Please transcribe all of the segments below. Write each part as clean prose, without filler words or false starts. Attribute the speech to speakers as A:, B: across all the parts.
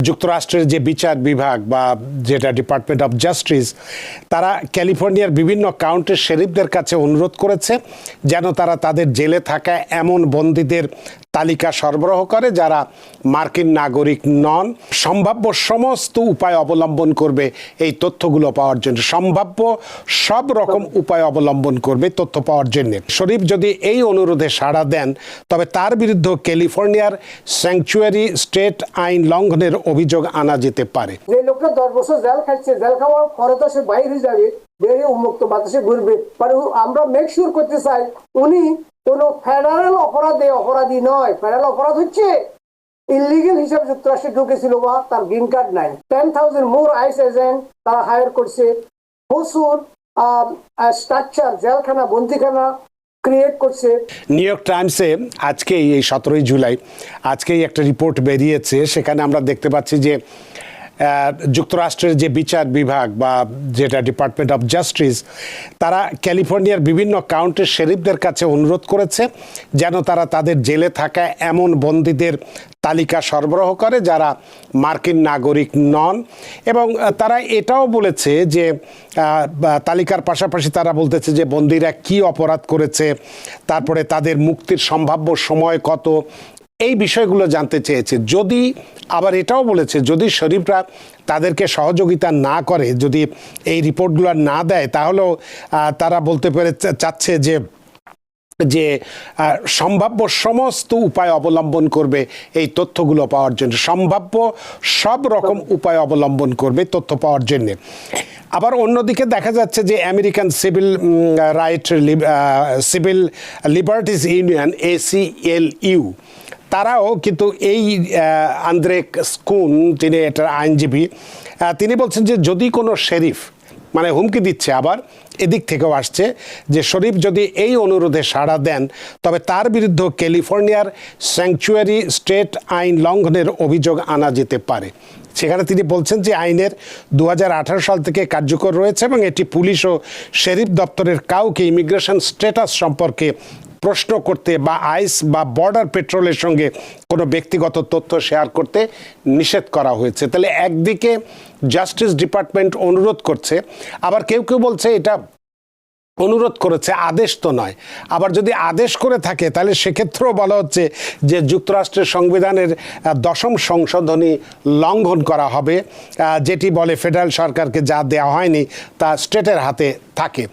A: যুক্তরাষ্ট্রের যে বিচার বিভাগ বা যেটা ডিপার্টমেন্ট অফ জাস্টিস তারা ক্যালিফোর্নিয়ার বিভিন্ন কাউন্টির শেরিফদের কাছে অনুরোধ করেছে যেন তারা তাদের জেলে থাকা এমন বন্দীদের তালিকা সরবরাহ করে যারা মার্কিন নাগরিক নন। সম্ভাব্য সমস্ত উপায় অবলম্বন করবে এই তথ্যগুলো পাওয়ার জন্য, সম্ভাব্য সব রকম উপায় অবলম্বন করবে তথ্য পাওয়ার জন্য। শরীফ যদি এই অনুরোধে সাড়া দেন তবে তার বিরুদ্ধে ক্যালিফোর্নিয়ার স্যাংচুয়ারি স্টেট আইন লঙ্ঘনের অভিযোগ আনা যেতে পারে।
B: যে লোকটা 10 বছর জেল খাচ্ছে, জেল খাওয়ার পরে তো সে বাইরে হয়ে যাবে, বেরিয়ে উন্মুক্ত বাতাসে ঘুরবে। আমরা মেক শিওর করতে চাই উনি কোন ফেডারেল অপরাধী নয়। ফেডারেল অপরাধ হচ্ছে ইলিগেল হিসাবে যুক্তরাষ্ট্রে ঢুকেছিল বা তার গ্রিন কার্ড নাই। 10,000 মোর আইস এজেন্ট তারা হায়ার করছে, প্রচুর স্ট্রাকচার জেলখানা বন্দিখানা ক্রিয়েট করছে।
A: নিউ ইয়র্ক টাইমসে আজকেই এই 17 জুলাই আজকেই একটা রিপোর্ট বেরিয়েছে, সেখানে আমরা দেখতে পাচ্ছি যে যুক্তরাষ্ট্রের যে বিচার বিভাগ বা যেটা ডিপার্টমেন্ট অফ জাস্টিস তারা ক্যালিফোর্নিয়ার বিভিন্ন কাউন্টির শেরিফদের কাছে অনুরোধ করেছে যেন তারা তাদের জেলে থাকা এমন বন্দীদের তালিকা সরবরাহ করে যারা মার্কিন নাগরিক নন। এবং তারা এটাও বলেছে যে তালিকার পাশাপাশি তারা বলতেছে যে বন্দীরা কি অপরাধ করেছে, তারপরে তাদের মুক্তির সম্ভাব্য সময় কত, এই বিষয়গুলো জানতে চেয়েছে। যদি আবার এটাও বলেছে যদি শরীফরা তাদেরকে সহযোগিতা না করে, যদি এই রিপোর্টগুলো না দেয়, তাহলেও তারা বলতে পেরে চাচ্ছে যে সম্ভাব্য সমস্ত উপায় অবলম্বন করবে এই তথ্যগুলো পাওয়ার জন্য, সম্ভাব্য সব রকম উপায় অবলম্বন করবে তথ্য পাওয়ার জন্যে। আবার অন্যদিকে দেখা যাচ্ছে যে American civil liberties union ACLU তারাও কিন্তু এই আন্দ্রে স্কুন, যিনি এটার আইনজীবী, তিনি বলছেন যে যদি কোনো শেরিফ মানে হুমকি দিচ্ছে, আবার এদিক থেকেও আসছে যে শরীফ যদি এই অনুরোধে সাড়া দেন তবে তার বিরুদ্ধে ক্যালিফোর্নিয়ার স্যাংচুয়ারি স্টেট আইন লঙ্ঘনের অভিযোগ আনা যেতে পারে। সেখানে তিনি বলছেন যে আইনের 2018 সাল থেকে কার্যকর রয়েছে এবং এটি পুলিশ ও শেরিফ দপ্তরের কাউকে ইমিগ্রেশন স্ট্যাটাস সম্পর্কে প্রশ্ন করতে বা আইস বা বর্ডার পেট্রোলের সঙ্গে কোনো ব্যক্তিগত তথ্য শেয়ার করতে নিষেধ করা হয়েছে। তাহলে একদিকে জাস্টিস ডিপার্টমেন্ট অনুরোধ করছে, আবার কেউ কেউ বলছে এটা অনুরোধ করেছে, আদেশ তো নয়। আবার যদি আদেশ করে থাকে তাহলে সেক্ষেত্রেও বলা হচ্ছে যে যুক্তরাষ্ট্রের সংবিধানের 10ম সংশোধনী লঙ্ঘন করা হবে, যেটি বলে ফেডারেল সরকারকে যা দেওয়া হয়নি তা স্টেটের হাতে থাকে।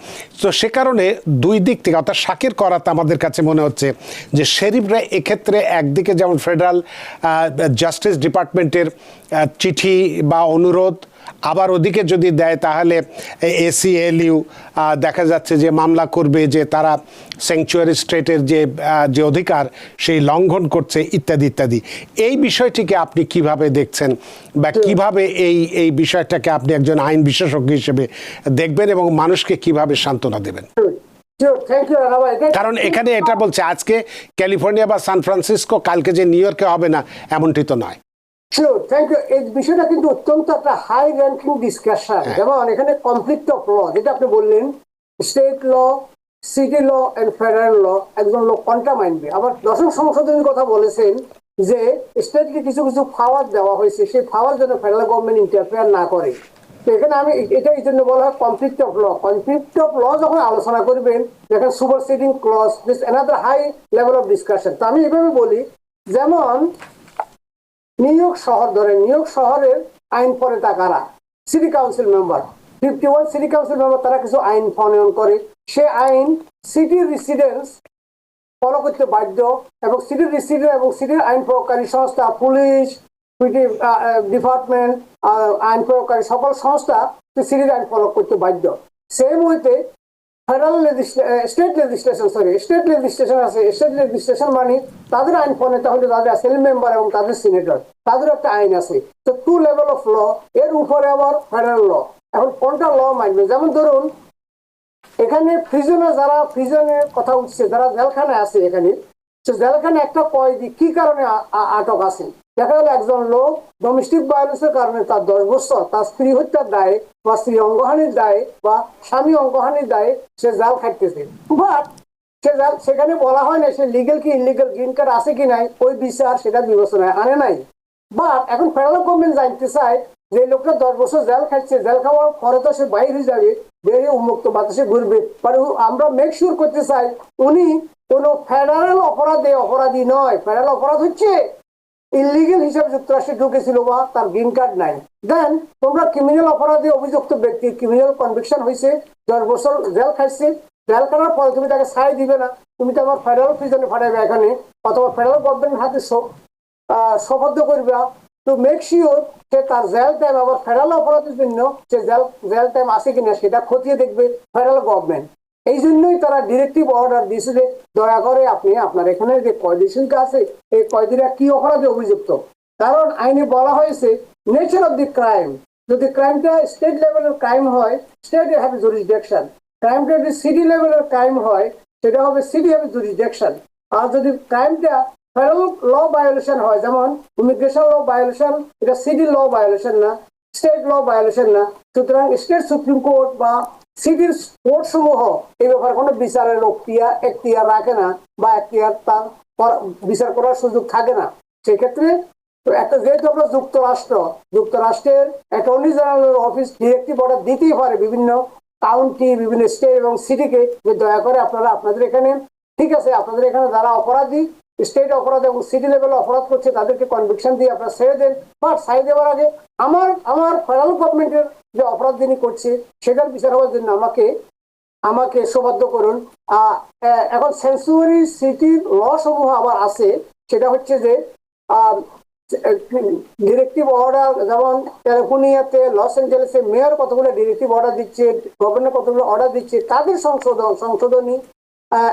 A: তো সে কারণে দুই দিক থেকে, অর্থাৎ শাকির করাতে আমাদের কাছে মনে হচ্ছে যে শেরিফরা এক্ষেত্রে একদিকে যেমন ফেডারেল জাস্টিস ডিপার্টমেন্টের চিঠি বা অনুরোধ, আবার ওদিকে যদি দেয় তাহলে ACLU দেখা যাচ্ছে যে মামলা করবে যে তারা স্যাংচুয়ারি স্টেটের যে অধিকার সেই লঙ্ঘন করছে ইত্যাদি ইত্যাদি। এই বিষয়টিকে আপনি কিভাবে দেখছেন বা কিভাবে এই বিষয়টাকে আপনি একজন আইন বিশেষজ্ঞ হিসেবে দেখবেন এবং মানুষকে কিভাবে সান্ত্বনা দেবেন? কারণ এখানে এটা বলছে আজকে ক্যালিফোর্নিয়া বা সান ফ্রান্সিসকো, কালকে যে নিউ ইয়র্কে হবে না এমনটি তো নয়।
B: এই বিষয়টা কিন্তু অত্যন্ত একটা হাই র্যাঙ্কিং ডিসকাশন। যেমন এখানে কনফ্লিক্ট অফ ল, যেটা আপনি বললেন, state law, city law and federal law, একজন লোক কোনটা মানবে। আবার 10ম সংশোধনীর কথা বলেছেন যে স্টেটকে কিছু কিছু পাওয়ার দেওয়া হয়েছে, সেই পাওয়ার জন্য ফেডারেল গভর্নমেন্ট ইন্টারফেয়ার না করে। তো এখানে আমি এটা এই জন্য বলা হয় conflict of law. Conflict of law যখন আলোচনা করবেন, দেখেন superseding clause, this another high level of discussion. তো আমি এভাবে বলি, যেমন নিউ ইয়র্ক শহর ধরেন, নিউ ইয়র্ক শহরের আইন প্রণেতা কারা? City council member, 51 city council member, তারা কিছু আইন প্রণয়ন করে। সে আইন সিটির রেসিডেন্স ফলো করতে বাধ্য, এবং সিটির রেসিডেন্ট এবং সিটির আইন প্রয়োগকারী সংস্থা, পুলিশ ডিপার্টমেন্ট, আইন প্রয়োগকারী সকল সংস্থা সিটির আইন ফলো করতে বাধ্য। সেই মুহূর্তে ফেডারেল স্টেট লেজিসলেশন আছে। স্টেট লেজিসলেশন মানে তাদের আইন প্রণেতা হলে তাদের অ্যাসেম্বলি মেম্বার এবং তাদের সিনেটর, তাদের একটা আইন আছে। তো 2 লেভেল অফ ল, এর উপরে আবার ফেডারেল ল। এখন কোনটা ল মানবে? যেমন ধরুন এখানে যারা প্রিজনের কথা উঠছে, যারা জেলখানায় আছে, এখানে জেলখানে একটা কয়েদি কি কারণে আটক আছে? দেখা গেল একজন লোক ডোমেস্টিক ভায়োলেন্সের কারণে তার 10 বছর, তার স্ত্রী হত্যার দায়ে বা স্ত্রী অঙ্গহানির দায়ে বা স্বামী অঙ্গহানির দায়ে সে জেল খাটতেছে। বাট সেখানে বলা হয় না সে লিগেল কি ইলিগেল, গ্রিন কার্ড আছে কি নাই, ওই বিচার সেটা বিবেচনায় আনে নাই। বাট এখন ফেডারেল গভর্নমেন্ট জানতে চায় যে লোকটা 10 বছর জেল খাচ্ছে, জেল খাওয়ার পরে তো সে বাইর হয়ে যাবে, বেরিয়ে উন্মুক্ত বাতাসে ঘুরবে। মানে আমরা মেক শিওর করতে চাই উনি কোনো ফেডারেল অপরাধী নয়। ফেডারেল অপরাধ হচ্ছে ইলিগেল হিসাবে যুক্তরাষ্ট্রে ঢুকেছিল বা তার গ্রিন কার্ড নাই। দেন তোমরা ক্রিমিনাল অপরাধে অভিযুক্ত ব্যক্তি ক্রিমিনাল কনভিকশন হয়েছে, 10 বছর জেল খাইছে, জেল খাওয়ার পরে তুমি তাকে ছাড় দিবে না, তুমি তো আমার ফেডারেল প্রিজনে পাঠাবে এখানে, অথবা ফেডারেল গভর্নমেন্টের হাতে সবদ্ধ করবে টু মেক শিওর সে তার জেল টাইম আবার ফেডারেল অপরাধের জন্য সে জেল টাইম আছে কিনা সেটা খতিয়ে দেখবে ফেডারেল গভর্নমেন্ট। এই জন্যই তারা ডিরেক্টিভ অর্ডার দিয়েছে যে দয়া করে আপনি আপনার এখানে যে কয়েদি সংখ্যা আছে এই কয়েদিরা কি অপরাধে অভিযুক্ত। কারণ আইনে বলা হয়েছে নেচার অফ দি ক্রাইম, যদি ক্রাইমটা স্টেট লেভেলের ক্রাইম হয় স্টেট হ্যাভ জুরিসডিকশন, ক্রাইমটা যদি সিটি লেভেলের ক্রাইম হয় সেটা হবে সিটি হ্যাভ জুরিসডিকশন। আর যদি ক্রাইমটা ফেডারেল ল ভায়োলেশন হয়, যেমন ইমিগ্রেশন ল ভায়োলেশন, এটা সিটি ল ভায়োলেশন না, স্টেট ল ভায়োলেশন না, সুতরাং স্টেট সুপ্রিম কোর্ট বা সিটির কোর্ট সমূহ এই ব্যাপারে কোনো বিচারের এখতিয়ার রাখে না বা এখতিয়ার তার বিচার করার সুযোগ থাকে না। সেক্ষেত্রে একটা যেহেতু আমরা যুক্তরাষ্ট্রের অ্যাটর্নি জেনারেলের অফিস ডিরেক্টিভ অর্ডার দিতেই পারে বিভিন্ন কাউন্টি, বিভিন্ন স্টেট এবং সিটিকে যে দয়া করে আপনারা আপনাদের এখানে ঠিক আছে, আপনাদের এখানে যারা অপরাধী স্টেট অপরাধ এবং সিটি লেভেলে অপরাধ করছে তাদেরকে কনভিকশন দিয়ে আপনারা ছেড়ে দেন। বাট ছাড়ে দেওয়ার আগে আমার ফেডারেল গভর্নমেন্টের যে অপরাধ যিনি করছে সেটার বিচার হওয়ার জন্য আমাকে সৌবাধ্য করুন। এখন সেন্সুরি সিটির ল সমূহ আবার আছে, সেটা হচ্ছে যে ডিরেক্টিভ অর্ডার, যেমন ক্যালিফোর্নিয়াতে লস অ্যাঞ্জেলেসে মেয়র কতগুলো ডিরেক্টিভ অর্ডার দিচ্ছে, গভর্নর কতগুলো অর্ডার দিচ্ছে, তাদের সংশোধনী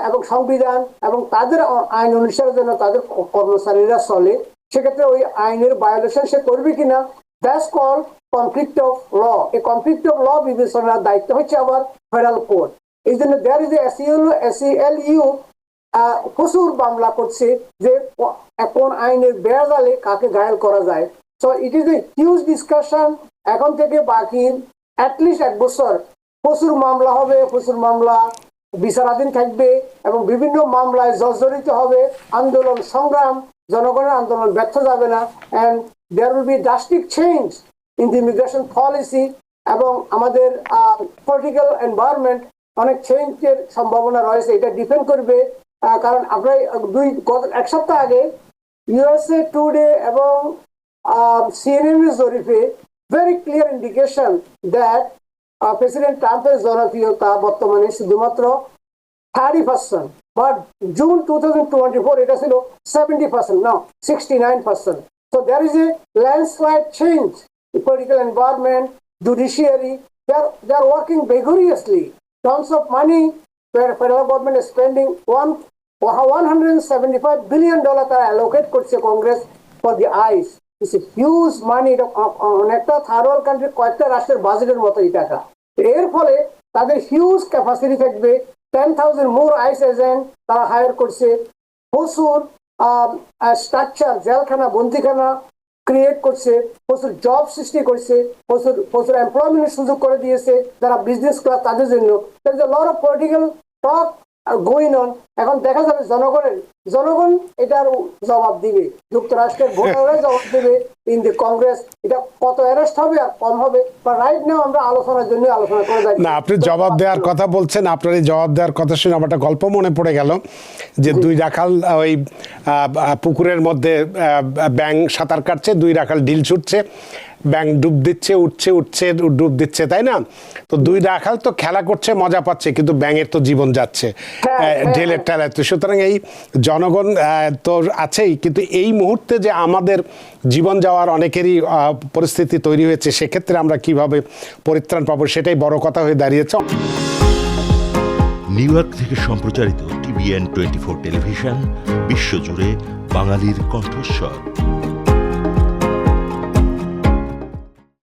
B: এবং সংবিধান এবং তাদের আইন অনুসারে যেন তাদের কর্মচারীরা চলে, সেক্ষেত্রে ওই আইনের ভায়োলেশন সে করবে কিনা, that's call conflict of law. এই কনফ্লিক্ট অফ ল বিবেচনার দায়িত্ব হচ্ছে আবার ফেডারেল কোর্ট। এই জন্য দেয়ার ইজ SCLU প্রচুর মামলা করছে যে কোন আইনের বেড়াজালে কাকে ঘায়েল করা যায়। So it is a huge discussion. এখন থেকে বাকি অ্যাটলিস্ট 1 বছর প্রচুর মামলা হবে, প্রচুর মামলা বিচারাধীন থাকবে এবং বিভিন্ন মামলায় জর্জরিত হবে আন্দোলন সংগ্রাম, জনগণের আন্দোলন ব্যর্থ যাবে না। And there will be drastic change in the immigration policy এবং আমাদের পলিটিক্যাল এনভায়রনমেন্ট অনেক চেঞ্জের সম্ভাবনা রয়েছে। এটা ডিপেন্ড করবে, কারণ আমরা এক সপ্তাহ আগে USA টুডে এবং CNN জরিপে very clear indication that president ট্রাম্পের জনপ্রিয়তা বর্তমানে শুধুমাত্র 30%, বাট জুন 2024 এটা ছিল 70%, না 69%. So there is a landslide change. The political environment, judiciary, they are working vigorously. Tons of money where federal government is spending $175 billion তারা allocate করছে Congress for the ICE. It's a huge money. এটা অনেকটা third world country কয়েকটা রাষ্ট্রের বাজেটের মতো এই টাকা। এর ফলে তাদের হিউজ ক্যাপাসিটি থাকবে। 10,000 মোর আইস এজেন্ট তারা হায়ার করছে, প্রচুর স্ট্রাকচার জেলখানা বন্দিখানা ক্রিয়েট করছে, প্রচুর জব সৃষ্টি করছে, প্রচুর এমপ্লয়মেন্টের সুযোগ করে দিয়েছে যারা বিজনেস ক্লাস তাদের জন্য। Lot of political talk going on. এখন দেখা যাবে জনগণ এটার জবাব দিবে, যুক্তরাষ্ট্রের ভোটাররা জবাব দেবে ইন দি কংগ্রেস। এটা কত অ্যারেস্ট হবে আর কম হবে, বা রাইট নাও আমরা আলোচনার জন্য আলোচনা করে যাই।
A: না, আপনি জবাব দেওয়ার কথা বলছেন, আপনার এই জবাব দেওয়ার কথা শুনে আমার একটা গল্প মনে পড়ে গেল যে 2 রাখাল ওই পুকুরের মধ্যে ব্যাঙ সাঁতার কাটছে, 2 রাখাল ঢিল ছুটছে, ব্যাঙ ডুব দিচ্ছে, উঠছে ডুব দিচ্ছে, তাই না? তো 2 রাখাল তো খেলা করছে, মজা পাচ্ছে, কিন্তু ব্যাঙের তো জীবন যাচ্ছে ঢেলের টেলায়। তো সুতরাং এই জনগণ তো আছেই, কিন্তু এই মুহূর্তে যে আমাদের জীবন যাওয়ার অনেকেরই পরিস্থিতি তৈরি হয়েছে, সেক্ষেত্রে আমরা কিভাবে পরিত্রাণ পাবো সেটাই বড় কথা হয়ে দাঁড়িয়েছে।
C: নিউ ইয়র্ক থেকে সম্প্রচারিত TVN 24 টেলিভিশন বিশ্বজুড়ে বাঙালির কণ্ঠস্বর।